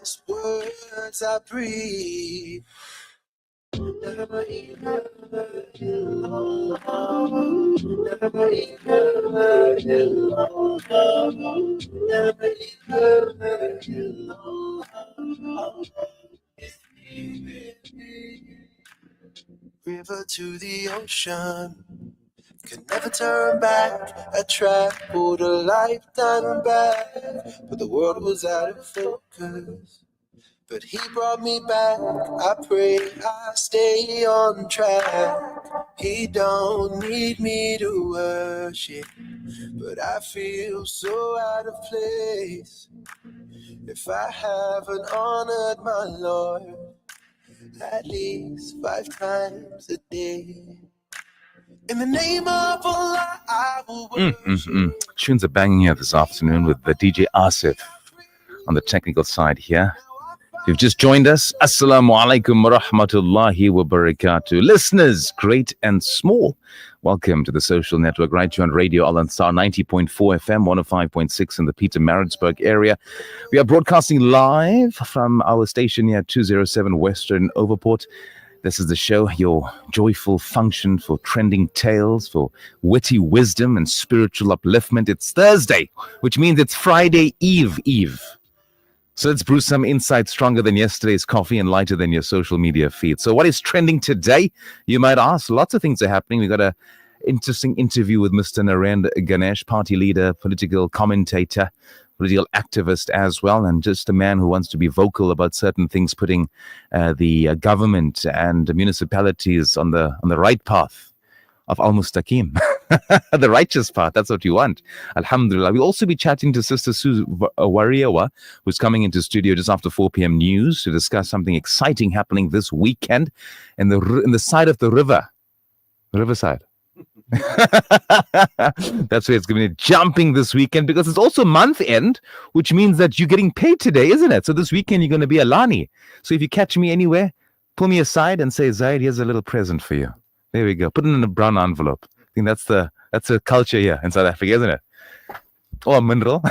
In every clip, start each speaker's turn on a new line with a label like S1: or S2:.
S1: last words I breathe. River to the ocean, could never turn back. I traveled a lifetime back, but the world was out of focus. But he brought me back. I pray I stay on track. He don't need me to worship, but I feel so out of place if I haven't honored my Lord at least 5 times a day. In the name of Allah, I will worship.
S2: Tunes are banging here this afternoon with the DJ Asif on the technical side here. If you've just joined us, Assalamu alaikum wa rahmatullahi wa barakatuh. Listeners, great and small, welcome to the social network right here on Radio Ansaar 90.4 FM, 105.6 in the Pietermaritzburg area. We are broadcasting live from our station here at 207 Western Overport. This is the show, your joyful function for trending tales, for witty wisdom and spiritual upliftment. It's Thursday, which means it's Friday Eve. So let's brew some insight stronger than yesterday's coffee and lighter than your social media feed. So what is trending today? You might ask. Lots of things are happening. We've got an interesting interview with Mr. NAREDH Ganesh, party leader, political commentator, political activist as well, and just a man who wants to be vocal about certain things, putting the government and municipalities on the right path of Al-Mustaqim. The righteous path, that's what you want. Alhamdulillah. We'll also be chatting to Sister Sue Wariawa, who's coming into studio just after 4 p.m. news to discuss something exciting happening this weekend in the side of the riverside. That's where it's going to be jumping this weekend, because it's also month end, which means that you're getting paid today, isn't it? So this weekend you're going to be a Lani. So if you catch me anywhere, pull me aside and say, Zahir, here's a little present for you. There we go. Put it in a brown envelope. I think that's a culture here in South Africa, isn't it? Or a mineral.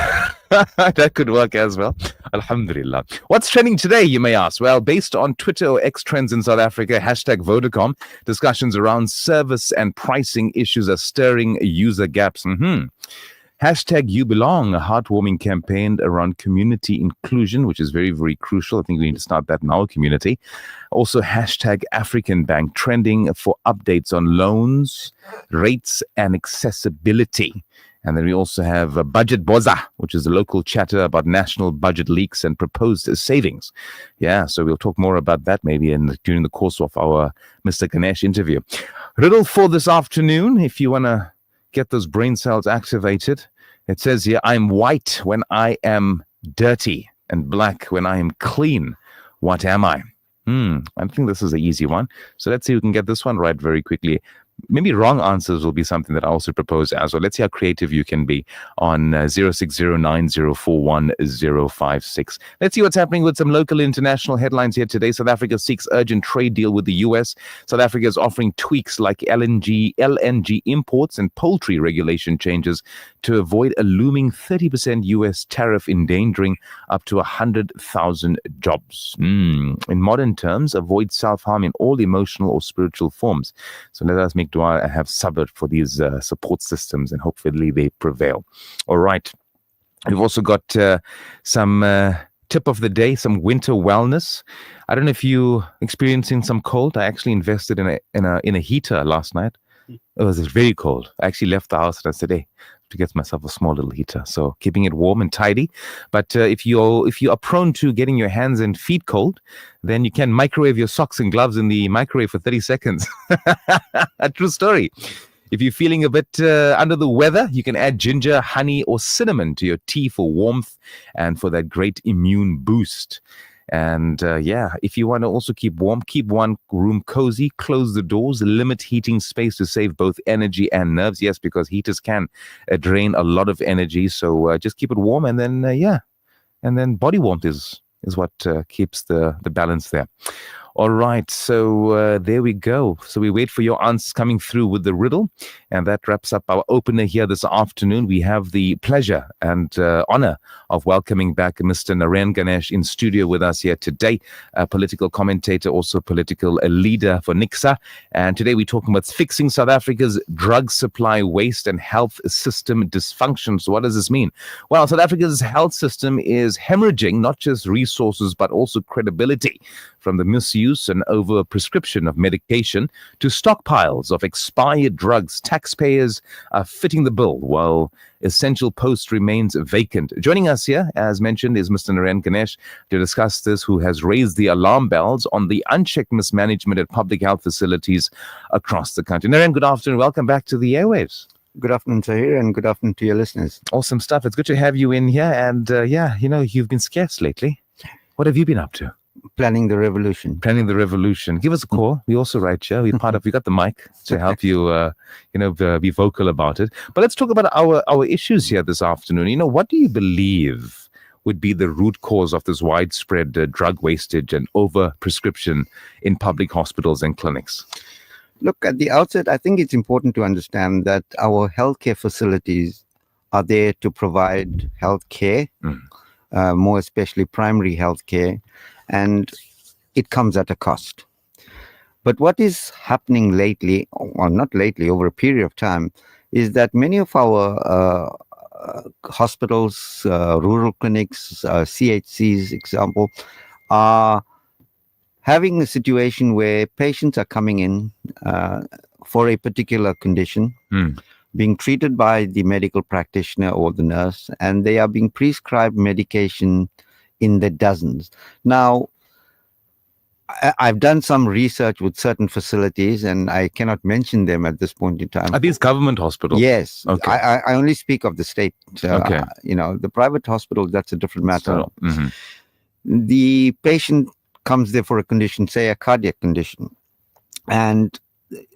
S2: That could work as well. Alhamdulillah. What's trending today, you may ask? Well, based on Twitter or X trends in South Africa, hashtag Vodacom, discussions around service and pricing issues are stirring user gaps. Hashtag You Belong, a heartwarming campaign around community inclusion, which is very, very crucial. I think we need to start that in our community. Also, hashtag African Bank, trending for updates on loans, rates, and accessibility. And then we also have Budget Boza, which is a local chatter about national budget leaks and proposed savings. Yeah, so we'll talk more about that maybe during the course of our Mr. Ganesh interview. Riddle for this afternoon, if you want to get those brain cells activated. It says here, I'm white when I am dirty and black when I am clean. What am I? I think this is an easy one. So let's see who can get this one right very quickly. Maybe wrong answers will be something that I also propose as well. Let's see how creative you can be on 0609041056. Let's see what's happening with some local and international headlines here today. South Africa seeks urgent trade deal with the U.S. South Africa is offering tweaks like LNG imports and poultry regulation changes to avoid a looming 30% U.S. tariff endangering up to 100,000 jobs. In modern terms, avoid self-harm in all emotional or spiritual forms. So let us make dua and have sabr for these support systems, and hopefully they prevail. All right. We've also got some tip of the day, some winter wellness. I don't know if you're experiencing some cold. I actually invested in a heater last night. It was very cold. I actually left the house and I said, hey, to get myself a small little heater. So keeping it warm and tidy. But if you are prone to getting your hands and feet cold, then you can microwave your socks and gloves in the microwave for 30 seconds. A true story. If you're feeling a bit under the weather, you can add ginger, honey, or cinnamon to your tea for warmth and for that great immune boost. And if you want to also keep warm, keep one room cozy, close the doors, limit heating space to save both energy and nerves. Yes, because heaters can drain a lot of energy. So just keep it warm, and then and then body warmth is what keeps the balance there. All right, so there we go. So we wait for your answers coming through with the riddle, and that wraps up our opener here this afternoon. We have the pleasure and honor of welcoming back Mr. NAREDH Ganesh in studio with us here today, a political commentator, also political leader for NICSA. And today we're talking about fixing South Africa's drug supply waste and health system dysfunction. So what does this mean? Well, South Africa's health system is hemorrhaging not just resources, but also credibility, from the misuse and over-prescription of medication to stockpiles of expired drugs. Taxpayers are fitting the bill while essential post remains vacant. Joining us here, as mentioned, is Mr. NAREDH Ganesh to discuss this, who has raised the alarm bells on the unchecked mismanagement at public health facilities across the country. NAREDH, good afternoon. Welcome back to the airwaves.
S3: Good afternoon, Zahir, and good afternoon to your listeners.
S2: Awesome stuff. It's good to have you in here. And you've been scarce lately. What have you been up to?
S3: Planning the revolution.
S2: Planning the revolution. Give us a call. We also write here. We got the mic to help you, be vocal about it. But let's talk about our issues here this afternoon. What do you believe would be the root cause of this widespread drug wastage and over-prescription in public hospitals and clinics?
S3: Look, at the outset, I think it's important to understand that our healthcare facilities are there to provide healthcare, more especially primary healthcare, and it comes at a cost. But what is happening lately, or not lately, over a period of time, is that many of our hospitals, rural clinics, CHCs, example, are having a situation where patients are coming in for a particular condition, being treated by the medical practitioner or the nurse, and they are being prescribed medication in the dozens. Now, I've done some research with certain facilities, and I cannot mention them at this point in time.
S2: Are these government hospitals?
S3: Yes.
S2: Okay.
S3: I only speak of the state.
S2: Okay.
S3: The private hospitals, that's a different matter.
S2: So,
S3: The patient comes there for a condition, say a cardiac condition, and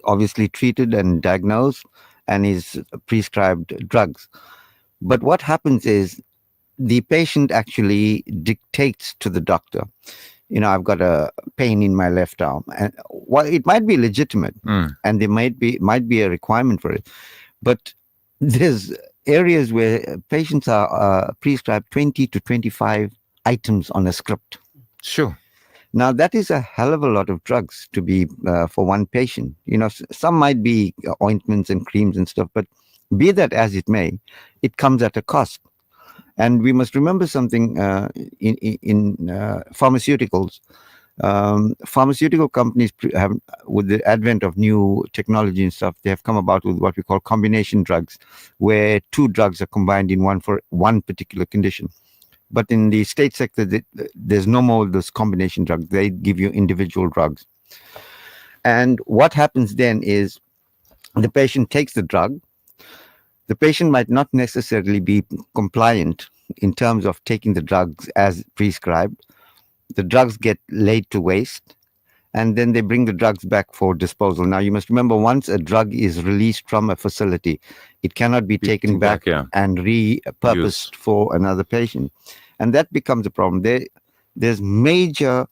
S3: obviously treated and diagnosed and is prescribed drugs. But what happens is the patient actually dictates to the doctor, I've got a pain in my left arm, and it might be legitimate, and there might be a requirement for it, but there's areas where patients are prescribed 20 to 25 items on a script.
S2: Sure.
S3: Now, that is a hell of a lot of drugs to be for one patient. Some might be ointments and creams and stuff, but be that as it may, it comes at a cost. And we must remember something in pharmaceuticals. Pharmaceutical companies have, with the advent of new technology and stuff, they have come about with what we call combination drugs, where two drugs are combined in one for one particular condition. But in the state sector, there's no more of those combination drugs. They give you individual drugs. And what happens then is the patient takes the drug. The patient might not necessarily be compliant in terms of taking the drugs as prescribed. The drugs get laid to waste, and then they bring the drugs back for disposal. Now, you must remember, once a drug is released from a facility, it cannot be taken back and repurposed for another patient. And that becomes a problem. There's major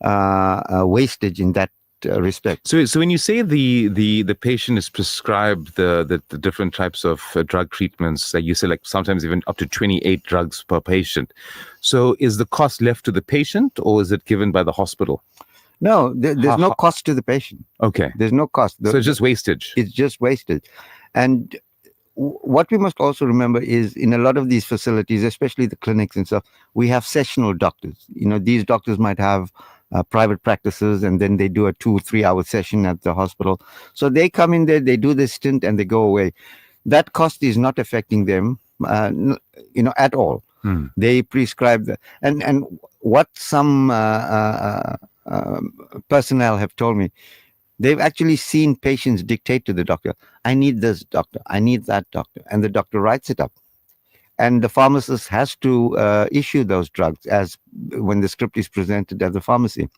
S3: wastage in that respect.
S2: So when you say the patient is prescribed the different types of drug treatments, that you say, like sometimes even up to 28 drugs per patient, so is the cost left to the patient, or is it given by the hospital?
S3: No, there's no cost to the patient.
S2: Okay.
S3: There's no cost.
S2: So it's just wastage.
S3: It's just wastage. And what we must also remember is, in a lot of these facilities, especially the clinics and stuff, we have sessional doctors. These doctors might have private practices, and then they do a 2-3 hour session at the hospital. So they come in there, they do this stint, and they go away. That cost is not affecting them, at all. They prescribe that. And what some personnel have told me, they've actually seen patients dictate to the doctor, I need this doctor, I need that doctor, and the doctor writes it up. And the pharmacist has to issue those drugs as when the script is presented at the pharmacy.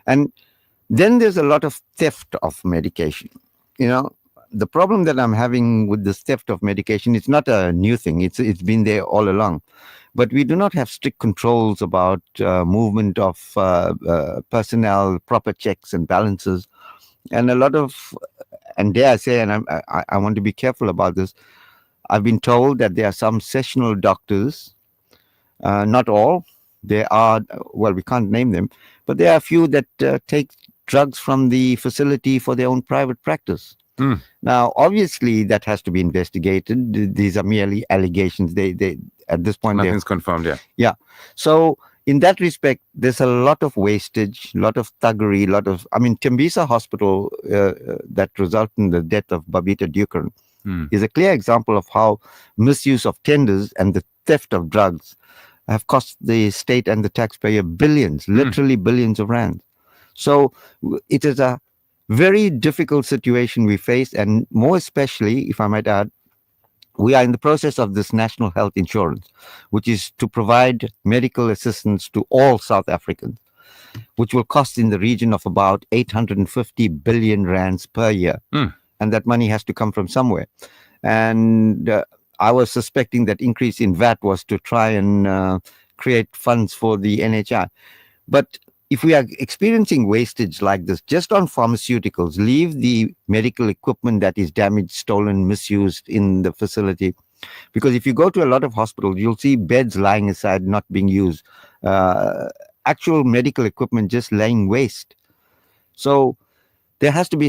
S3: And then there's a lot of theft of medication. the problem that I'm having with this theft of medication, it's not a new thing. It's been there all along. But we do not have strict controls about movement of personnel, proper checks and balances. And a lot of, and dare I say, and I want to be careful about this, I've been told that there are some sessional doctors, not all, there are, well, we can't name them, but there are a few that take drugs from the facility for their own private practice. Now, obviously, that has to be investigated. These are merely allegations. They at this point,
S2: nothing's confirmed.
S3: Yeah. So in that respect, there's a lot of wastage, lot of thuggery, Tembisa Hospital that resulted in the death of Babita Dukaran is a clear example of how misuse of tenders and the theft of drugs have cost the state and the taxpayer billions, literally billions of rands. So it is a very difficult situation we face, and more especially, if I might add, we are in the process of this national health insurance, which is to provide medical assistance to all South Africans, which will cost in the region of about 850 billion rands per year. And that money has to come from somewhere. And I was suspecting that increase in VAT was to try and create funds for the NHI. But if we are experiencing wastage like this, just on pharmaceuticals, leave the medical equipment that is damaged, stolen, misused in the facility. Because if you go to a lot of hospitals, you'll see beds lying aside, not being used. Actual medical equipment just laying waste. So there has to be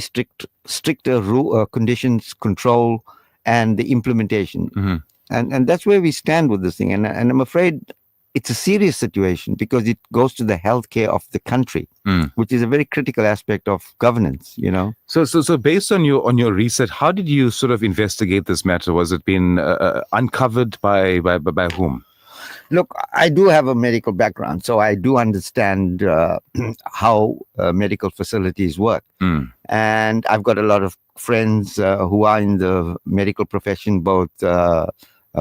S3: stricter conditions, control, and the implementation. And that's where we stand with this thing. And I'm afraid it's a serious situation because it goes to the healthcare of the country, which is a very critical aspect of governance, you know.
S2: So based on your research, how did you sort of investigate this matter? Was it been uncovered by whom?
S3: Look, I do have a medical background, so I do understand how medical facilities work. And I've got a lot of friends who are in the medical profession, both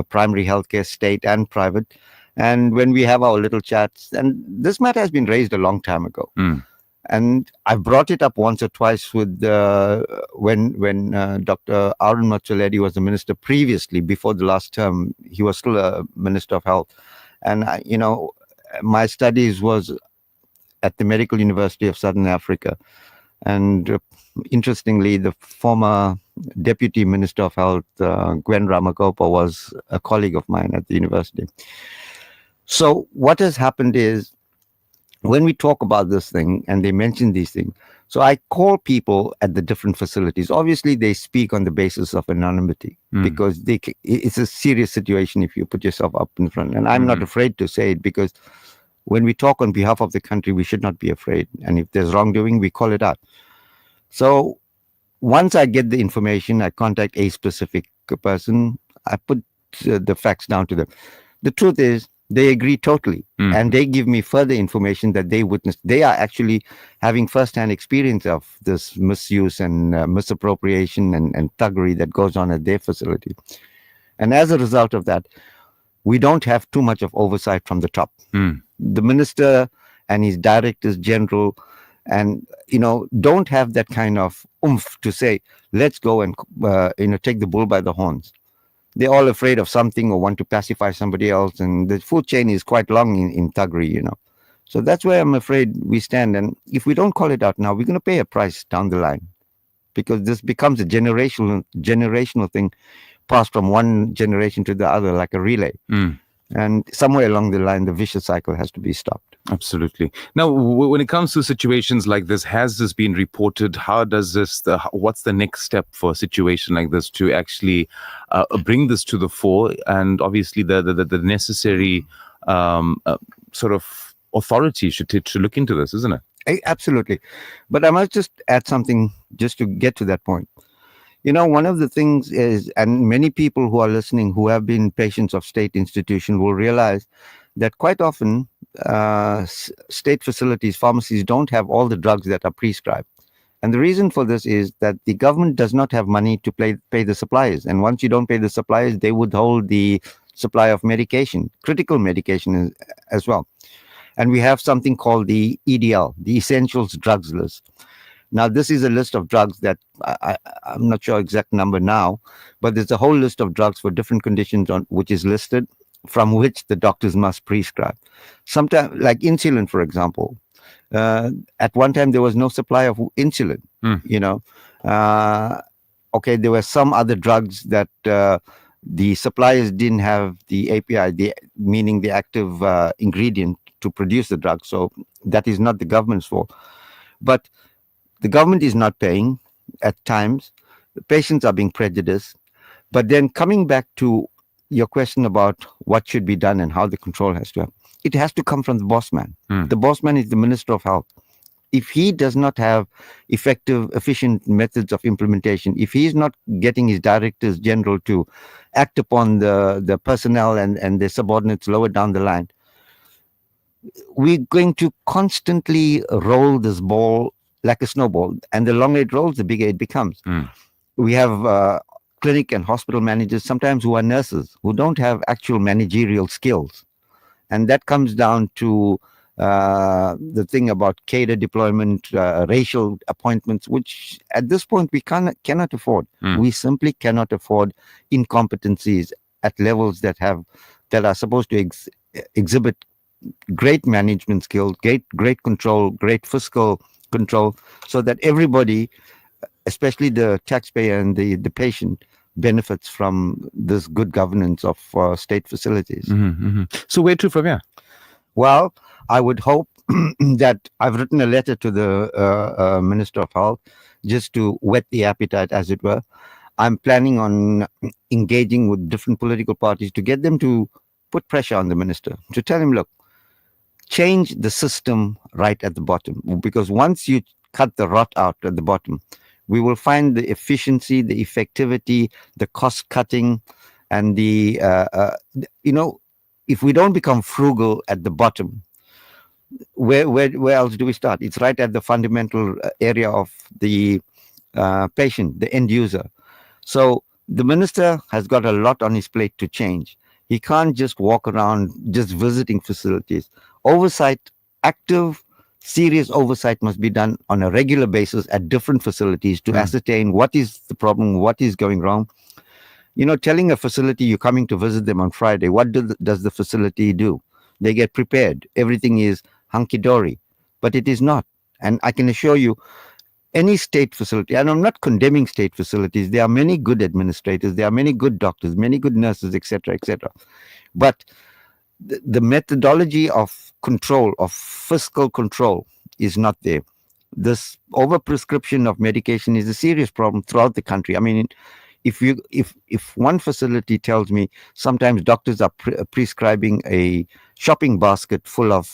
S3: primary healthcare, state and private. And when we have our little chats, and this matter has been raised a long time ago. And I've brought it up once or twice with when Dr. Arun Matsaledi was the minister previously, before the last term. He was still a minister of health. And, my studies was at the Medical University of Southern Africa. And interestingly, the former Deputy Minister of Health, Gwen Ramagopa, was a colleague of mine at the university. So what has happened is, when we talk about this thing and they mention these things, so I call people at the different facilities. Obviously, they speak on the basis of anonymity because it's a serious situation if you put yourself up in front. And I'm not afraid to say it, because when we talk on behalf of the country, we should not be afraid. And if there's wrongdoing, we call it out. So once I get the information, I contact a specific person. I put the facts down to them. The truth is, they agree totally, and they give me further information that they witnessed. They are actually having first-hand experience of this misuse and misappropriation and thuggery that goes on at their facility. And as a result of that, we don't have too much of oversight from the top. The minister and his directors general, and don't have that kind of oomph to say, let's go and take the bull by the horns. They're all afraid of something or want to pacify somebody else. And the food chain is quite long in thuggery, So that's where I'm afraid we stand. And if we don't call it out now, we're going to pay a price down the line, because this becomes a generational thing, passed from one generation to the other like a relay. And somewhere along the line, the vicious cycle has to be stopped.
S2: Absolutely. Now, when it comes to situations like this, has this been reported? How does what's the next step for a situation like this to actually bring this to the fore? And obviously the necessary sort of authority should look into this, isn't it?
S3: Absolutely. But I must just add something just to get to that point. One of the things is, and many people who are listening who have been patients of state institutions will realize that quite often state facilities, pharmacies don't have all the drugs that are prescribed. And the reason for this is that the government does not have money to pay the suppliers. And once you don't pay the suppliers, they withhold the supply of medication, critical medication as well. And we have something called the EDL, the Essentials Drugs List. Now, this is a list of drugs that I'm not sure exact number now, but there's a whole list of drugs for different conditions on which is listed, from which the doctors must prescribe. Sometimes, like insulin, for example, at one time there was no supply of insulin. You know, okay, there were some other drugs that the suppliers didn't have the API, meaning the active ingredient to produce the drug. So that is not the government's fault. But the government is not paying at times. The patients are being prejudiced. But then coming back to your question about what should be done and how the control has to happen, it has to come from the boss man. The boss man is the Minister of Health. If he does not have effective, efficient methods of implementation, if he is not getting his directors general to act upon the personnel and their subordinates lower down the line, we're going to constantly roll this ball like a snowball. And the longer it rolls, the bigger it becomes. We have clinic and hospital managers sometimes who are nurses, who don't have actual managerial skills. And that comes down to the thing about cadre deployment, racial appointments, which at this point we cannot afford. We simply cannot afford incompetencies at levels that are supposed to exhibit great management skills, great control, great fiscal control, so that everybody, especially the taxpayer and the patient, benefits from this good governance of state facilities.
S2: So where to from here?
S3: Well, I would hope that I've written a letter to the Minister of Health just to whet the appetite, as it were. I'm planning on engaging with different political parties to get them to put pressure on the minister, to tell him, look, change the system right at the bottom. Because once you cut the rot out at the bottom, we will find the efficiency, the effectivity, the cost cutting, and if we don't become frugal at the bottom, where else do we start? It's right at the fundamental area of the patient, the end user. So the minister has got a lot on his plate to change. He can't just walk around just visiting facilities. Oversight, active, serious oversight must be done on a regular basis at different facilities to ascertain what is the problem, what is going wrong. You know, telling a facility you're coming to visit them on Friday, what does the facility do? They get prepared. Everything is hunky-dory, but it is not. And I can assure you, any state facility, and I'm not condemning state facilities, there are many good administrators, there are many good doctors, many good nurses, etc., etc. But the methodology of control, of fiscal control, is not there. This overprescription of medication is a serious problem throughout the country. I mean, if one facility tells me sometimes doctors are prescribing a shopping basket full of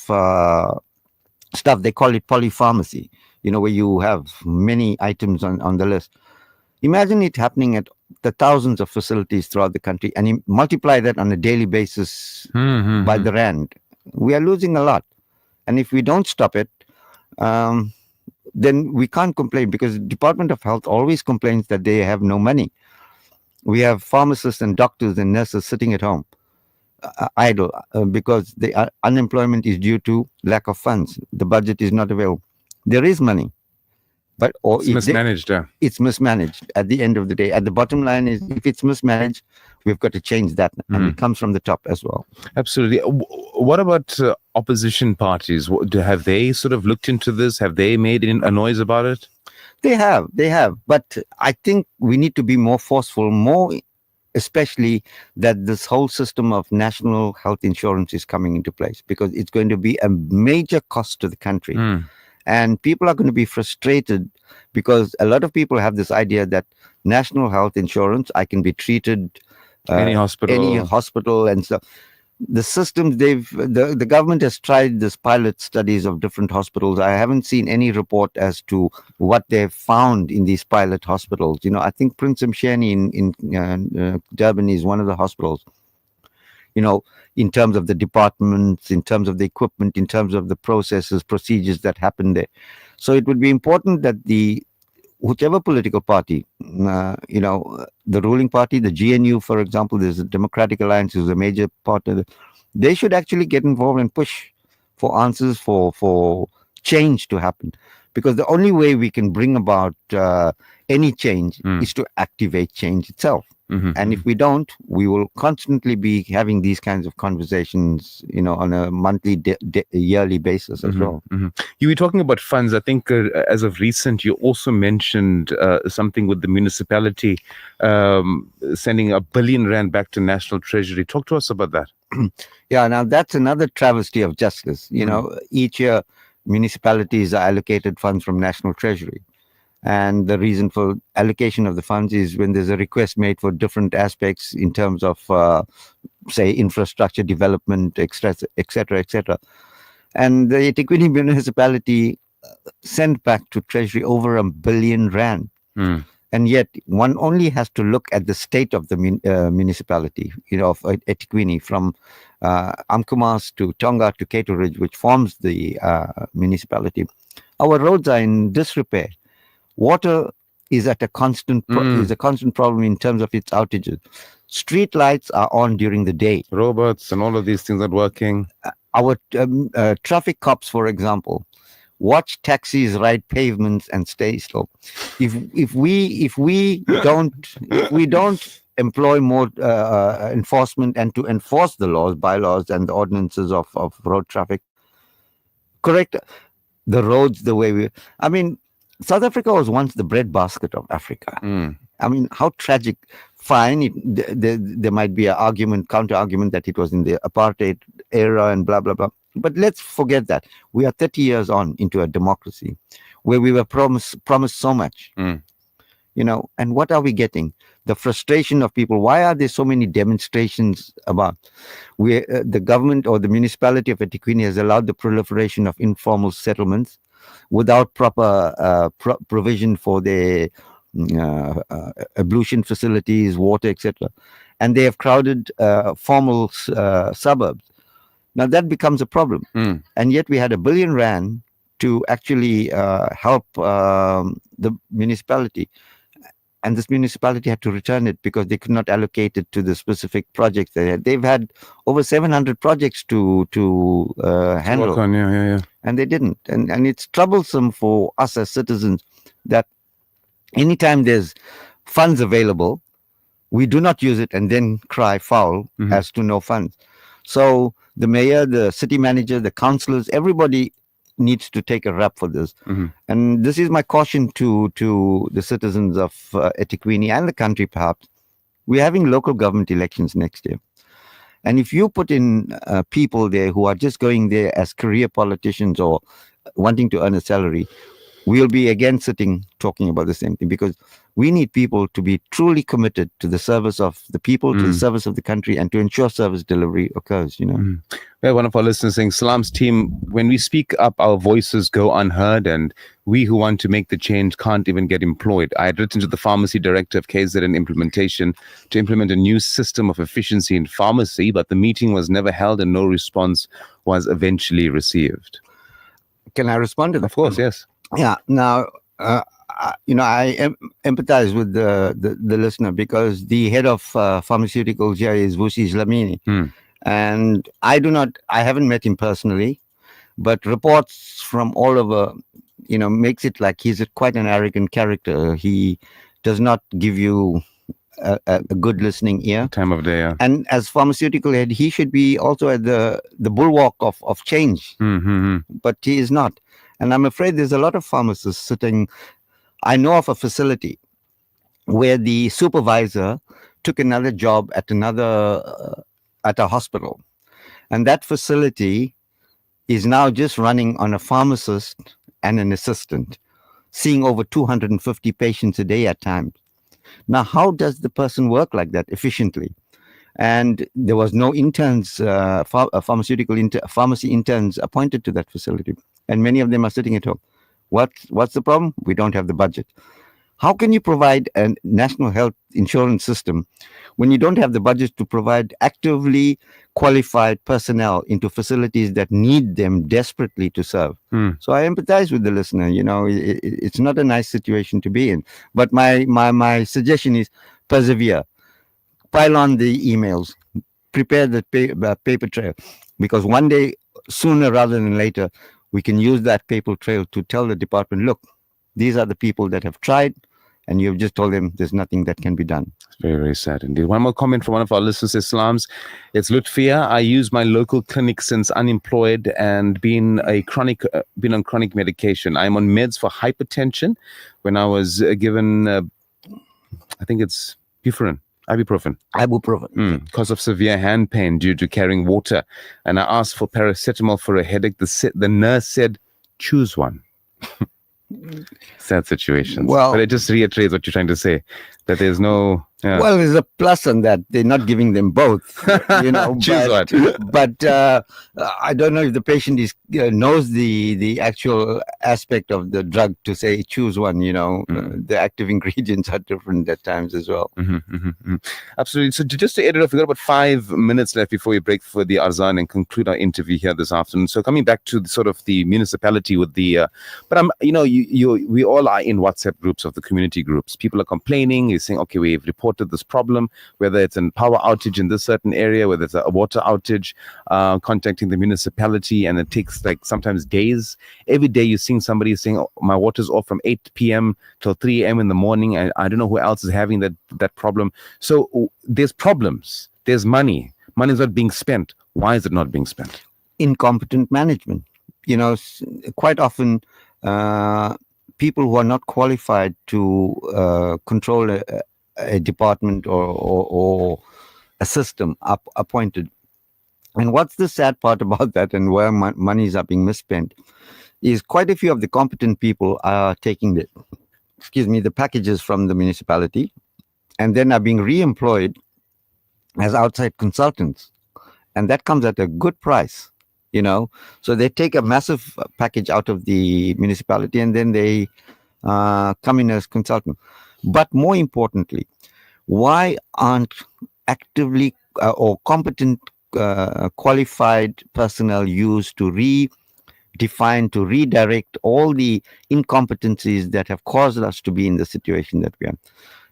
S3: stuff, they call it polypharmacy, where you have many items on the list. Imagine it happening at the thousands of facilities throughout the country, and you multiply that on a daily basis by the rand. We are losing a lot. And if we don't stop it, then we can't complain, because the Department of Health always complains that they have no money. We have pharmacists and doctors and nurses sitting at home idle because the unemployment is due to lack of funds. The budget is not available. There is money, but
S2: it's mismanaged.
S3: It's mismanaged at the end of the day. At the bottom line is, if it's mismanaged, we've got to change that, and it comes from the top as well.
S2: Absolutely. What about opposition parties? Have they sort of looked into this? Have they made a noise about it?
S3: They have. But I think we need to be more forceful, especially that this whole system of national health insurance is coming into place, because it's going to be a major cost to the country. And people are going to be frustrated, because a lot of people have this idea that national health insurance, I can be treated
S2: any hospital
S3: and stuff. The systems the government has tried this pilot studies of different hospitals. I haven't seen any report as to what they've found in these pilot hospitals. I think Prince Msheni in Durban is one of the hospitals. In terms of the departments, in terms of the equipment, in terms of the processes, procedures that happen there. So it would be important that whichever political party, the ruling party, the GNU, for example, there's a Democratic Alliance, who's a major part of they should actually get involved and push for answers, for change to happen. because the only way we can bring about any change
S2: Mm.
S3: is to activate change itself.
S2: Mhm,
S3: And if we don't, we will constantly be having these kinds of conversations, on a monthly, yearly basis as well.
S2: You were talking about funds. I think as of recent, you also mentioned something with the municipality sending R1 billion back to National Treasury. Talk to us about that.
S3: Yeah, now that's another travesty of justice. Each year, municipalities are allocated funds from National Treasury. And the reason for allocation of the funds is when there's a request made for different aspects in terms of, say, infrastructure development, et cetera, et cetera. And the eThekwini municipality sent back to Treasury over R1 billion. And yet one only has to look at the state of the municipality, of eThekwini, from Amkumas to Tonga to Cato Ridge, which forms the municipality. Our roads are in disrepair. Water is at a constant is a constant problem in terms of its outages. Street lights are on during the day.
S2: Robots and all of these things are working.
S3: Our traffic cops, for example, watch taxis ride pavements and stay slow. If we don't employ more enforcement and to enforce the laws, bylaws, and the ordinances of road traffic, correct the roads the way we. I mean, South Africa was once the breadbasket of Africa. I mean, how tragic. Fine, there might be an counter argument that it was in the apartheid era and blah, blah, blah. But let's forget that. We are 30 years on into a democracy where we were promised so much. And what are we getting? The frustration of people. Why are there so many demonstrations about where the government or the municipality of eThekwini has allowed the proliferation of informal settlements without proper provision for their ablution facilities, water, etc. And they have crowded formal suburbs. Now that becomes a problem. And yet we had R1 billion to actually help the municipality. And this municipality had to return it because they could not allocate it to the specific projects they had. They've had over 700 projects to handle.
S2: Work on, yeah.
S3: And they didn't. And it's troublesome for us as citizens that anytime there's funds available, we do not use it and then cry foul as to no funds. So the mayor, the city manager, the councillors, everybody needs to take a rap for this. And this is my caution to the citizens of eThekwini and the country, perhaps. We're having local government elections next year. And if you put in people there who are just going there as career politicians or wanting to earn a salary, we'll be again sitting talking about the same thing, because we need people to be truly committed to the service of the people, to the service of the country, and to ensure service delivery occurs,
S2: We have one of our listeners saying, Salam's team, when we speak up, our voices go unheard, and we who want to make the change can't even get employed. I had written to the pharmacy director of KZN Implementation to implement a new system of efficiency in pharmacy, but the meeting was never held and no response was eventually received.
S3: Can I respond to that?
S2: Of course, yes.
S3: Yeah. Now, I empathize with the listener, because the head of pharmaceuticals here is Vusi Dlamini. And I haven't met him personally, but reports from all over, makes it like he's quite an arrogant character. He does not give you a good listening ear.
S2: Time of day, yeah.
S3: And as pharmaceutical head, he should be also at the bulwark of change, but he is not. And I'm afraid there's a lot of pharmacists sitting. I know of a facility where the supervisor took another job at a hospital. And that facility is now just running on a pharmacist and an assistant, seeing over 250 patients a day at times. Now, how does the person work like that efficiently? And there was no interns, pharmacy interns appointed to that facility. And many of them are sitting at home. What's the problem? We don't have the budget. How can you provide a national health insurance system when you don't have the budget to provide actively qualified personnel into facilities that need them desperately to serve? So I empathize with the listener. It's not a nice situation to be in. But my suggestion is persevere. Pile on the emails. Prepare the paper trail. Because one day, sooner rather than later, we can use that paper trail to tell the department, look, these are the people that have tried, and you've just told them there's nothing that can be done.
S2: Very, very sad indeed. One more comment from one of our listeners, Islams. It's Lutfia. I use my local clinic since unemployed and been on chronic medication. I'm on meds for hypertension. When I was given, I think it's ibuprofen. Because of severe hand pain due to carrying water. And I asked for paracetamol for a headache. The nurse said, choose one. Sad situations.
S3: Well,
S2: but it just reiterates what you're trying to say, that there's no... Yeah.
S3: Well, there's a plus on that. They're not giving them both,
S2: Choose one.
S3: But I don't know if the patient knows the actual aspect of the drug to say choose one. The active ingredients are different at times as well.
S2: Absolutely. So just to edit off, we've got about 5 minutes left before we break for the Azan and conclude our interview here this afternoon. So coming back to sort of the municipality with the, but we all are in WhatsApp groups of the community groups. People are complaining. You're saying, okay, we've reported this problem, whether it's a power outage in this certain area, whether it's a water outage, contacting the municipality, and it takes like sometimes days. Every day you're seeing somebody saying, oh, my water's off from 8 p.m. till 3 a.m. in the morning. I don't know who else is having that problem. So there's problems. There's money. Money is not being spent. Why is it not being spent?
S3: Incompetent management. Quite often people who are not qualified to control a department or a system are appointed. And what's the sad part about that, and where monies are being misspent, is quite a few of the competent people are taking the packages from the municipality and then are being re-employed as outside consultants. And that comes at a good price, So they take a massive package out of the municipality and then they come in as consultant. But more importantly, why aren't actively or competent qualified personnel used to redefine, to redirect all the incompetencies that have caused us to be in the situation that we are?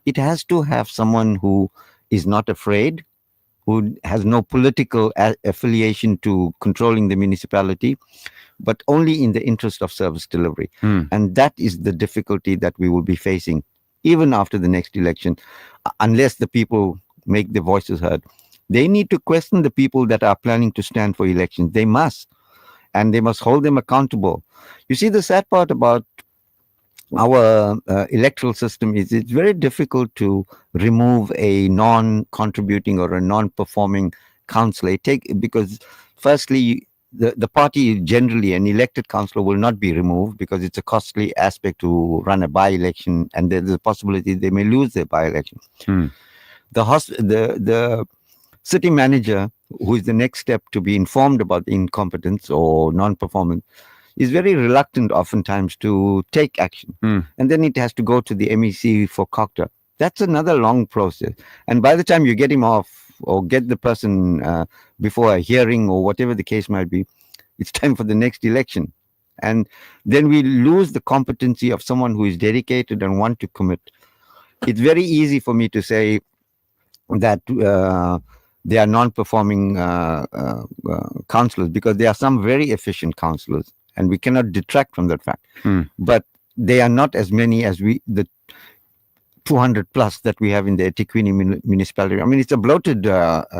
S3: It has to have someone who is not afraid, who has no political affiliation to controlling the municipality, but only in the interest of service delivery. And that is the difficulty that we will be facing even after the next election, unless the people make their voices heard. They need to question the people that are planning to stand for elections. They must. And they must hold them accountable. You see, the sad part about our electoral system is it's very difficult to remove a non-contributing or a non-performing councillor. Because firstly, the party generally, an elected councillor will not be removed because it's a costly aspect to run a by-election, and there's a possibility they may lose their by-election. The city manager, who is the next step to be informed about incompetence or non-performance, is very reluctant oftentimes to take action. And then it has to go to the MEC for COCTA. That's another long process. And by the time you get him off or get the person before a hearing or whatever the case might be, it's time for the next election. And then we lose the competency of someone who is dedicated and want to commit. It's very easy for me to say that they are non-performing councillors, because there are some very efficient councillors, and we cannot detract from that fact. But they are not as many as the 200 plus that we have in the Etiquini municipality. I mean, it's a bloated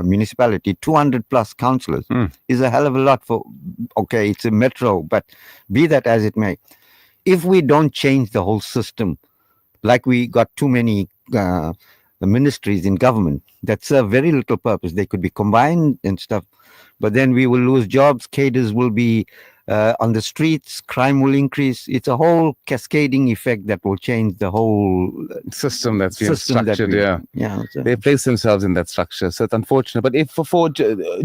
S3: municipality. 200 plus councillors is a hell of a lot okay, it's a metro, but be that as it may. If we don't change the whole system, like we got too many ministries in government that serve very little purpose, they could be combined and stuff, but then we will lose jobs, cadres will be on the streets, crime will increase. It's a whole cascading effect that will change the whole
S2: system that's been structured.
S3: So
S2: they place themselves in that structure, so it's unfortunate. But if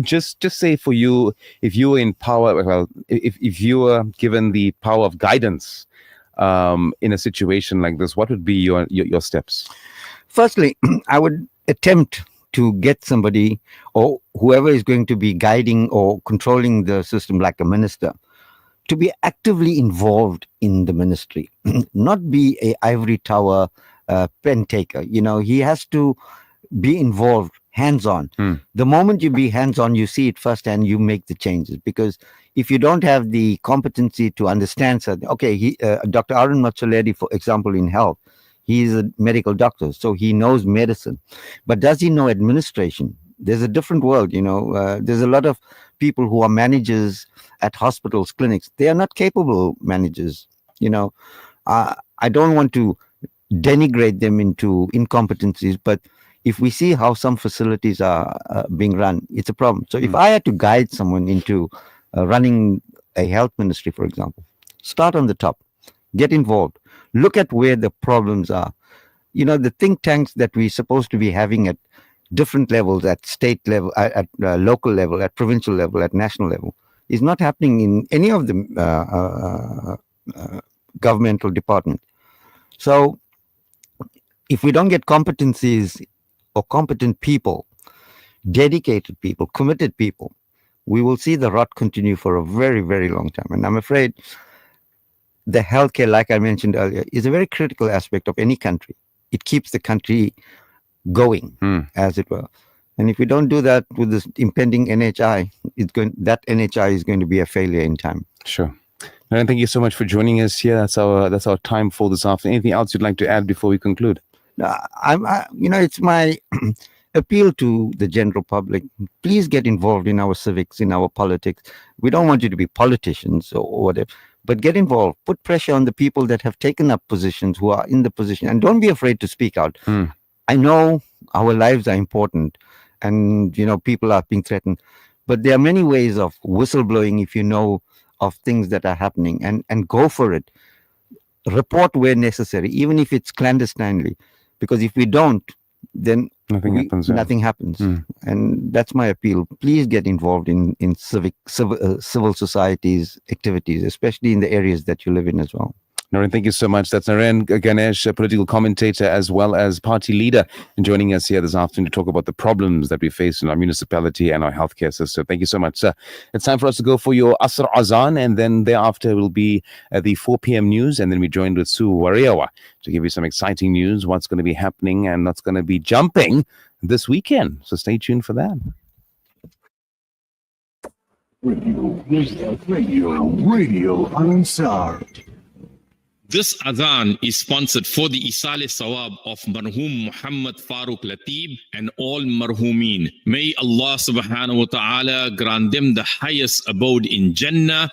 S2: just say for you, if you were in power, well, if you were given the power of guidance in a situation like this, what would be your steps?
S3: Firstly, I would attempt to get somebody or whoever is going to be guiding or controlling the system, like a minister, to be actively involved in the ministry, not be a ivory tower pen taker. He has to be involved, hands-on. The moment you be hands-on, you see it firsthand, you make the changes. Because if you don't have the competency to understand something, okay, Dr. Arun Matsaledi, for example, in health, he's a medical doctor, so he knows medicine, but does he know administration? There's a different world, there's a lot of people who are managers at hospitals, clinics. They are not capable managers. I don't want to denigrate them into incompetencies, but if we see how some facilities are being run, it's a problem. So if I had to guide someone into running a health ministry, for example, start on the top, get involved, look at where the problems are. The think tanks that we're supposed to be having at different levels, at state level, at local level, at provincial level, at national level, is not happening in any of the governmental departments. So if we don't get competencies or competent people, dedicated people, committed people, we will see the rot continue for a very, very long time. And I'm afraid the healthcare, like I mentioned earlier, is a very critical aspect of any country. It keeps the country going, as it were. And if we don't do that with this impending NHI, that NHI is going to be a failure in time.
S2: Sure. And thank you so much for joining us here. That's our time for this afternoon. Anything else you'd like to add before we conclude?
S3: It's my appeal to the general public. Please get involved in our civics, in our politics. We don't want you to be politicians or whatever, but get involved. Put pressure on the people that have taken up positions, who are in the position, and don't be afraid to speak out. I know our lives are important, and people are being threatened, but there are many ways of whistleblowing if you know of things that are happening, and go for it. Report where necessary, even if it's clandestinely, because if we don't, then nothing happens. And that's my appeal. Please get involved in civil societies activities, especially in the areas that you live in as well.
S2: NAREDH, thank you so much. That's NAREDH Ganesh, a political commentator as well as party leader, and joining us here this afternoon to talk about the problems that we face in our municipality and our healthcare system. Thank you so much, sir. It's time for us to go for your Asr Azan, and then thereafter will be the 4 p.m. news, and then we joined with Sue Wariawa to give you some exciting news, what's going to be happening and what's going to be jumping this weekend. So stay tuned for that.
S1: Radio Ansaar.
S4: This Adhan is sponsored for the Isale Sawab of Marhum Muhammad Farooq Latib and all Marhumeen. May Allah subhanahu wa ta'ala grant them the highest abode in Jannah.